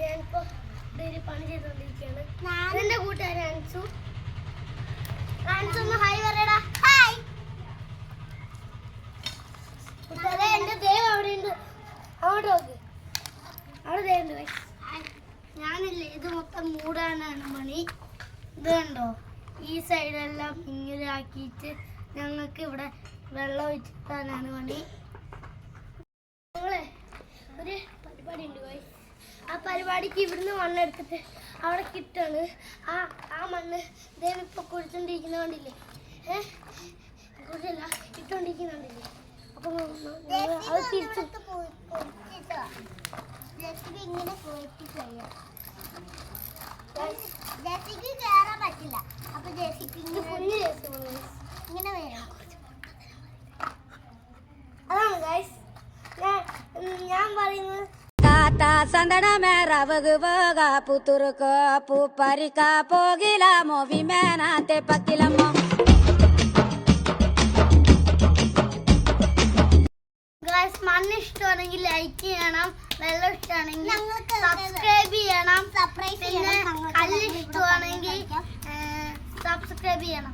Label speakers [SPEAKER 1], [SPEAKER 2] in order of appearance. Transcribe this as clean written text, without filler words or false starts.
[SPEAKER 1] ഞാനിപ്പോൾ ഒരു പണി ചെയ്തുകൊണ്ടിരിക്കുകയാണ്. എൻ്റെ കൂട്ടുകാരൻ അൻസു. അൻസു ഒന്ന് ഹായ് പറയടാ. ഹായ് കൂട്ടുകാരെ, എൻ്റെ ദേവ് അവിടെയുണ്ട്. അങ്ങോട്ട് നോക്ക്, അവിടെ ദേവുണ്ട്. ഞാനില്ലേ, ഇത് മൊത്തം മൂടാനാണ് പണി. ഇത് കണ്ടോ, ഈ സൈഡെല്ലാം ഇങ്ങനെ ആക്കിയിട്ട് ഞങ്ങൾക്ക് ഇവിടെ വെള്ളം ഒഴിച്ചിട്ടാനാണ് പണി. ഞങ്ങളെ ഒരു പരിപാടി ഉണ്ട് ഗൈസ്. ആ പരിപാടിക്ക് ഇവിടുന്ന് മണ്ണെടുത്തിട്ട് അവിടെ കിട്ടാണ്. ആ മണ്ണ് ദേവിപ്പോൾ കുഴിച്ചോണ്ടിരിക്കുന്ന കണ്ടില്ലേ? കുഴിച്ചല്ല, ഇട്ടോണ്ടിരിക്കുന്നുണ്ടില്ലേ? അപ്പം അത് തിരിച്ചിട്ട് ഇങ്ങനെ കയറാൻ പറ്റില്ല. അപ്പൊ ഇങ്ങനെ വേണം. അതാണ് ഗൈസ് ഞാൻ പറയുന്നത്.
[SPEAKER 2] കാത്ത സന്തന മേറവക് വക പുത്തുറുക്ക് പൂപ്പരിക്ക പോകില മോവി മേനാത്തെ പക്കിലമ്മോ.
[SPEAKER 1] ഗൈസ്, മണ്ണ് ഇഷ്ടമാണെങ്കിൽ ലൈക്ക് ചെയ്യണം, വെള്ളം ഇഷ്ടമാണെങ്കിൽ സബ്സ്ക്രൈബ് ചെയ്യണം, പിന്നെ കല്ല് ഇഷ്ടമാണെങ്കിൽ സബ്സ്ക്രൈബ് ചെയ്യണം.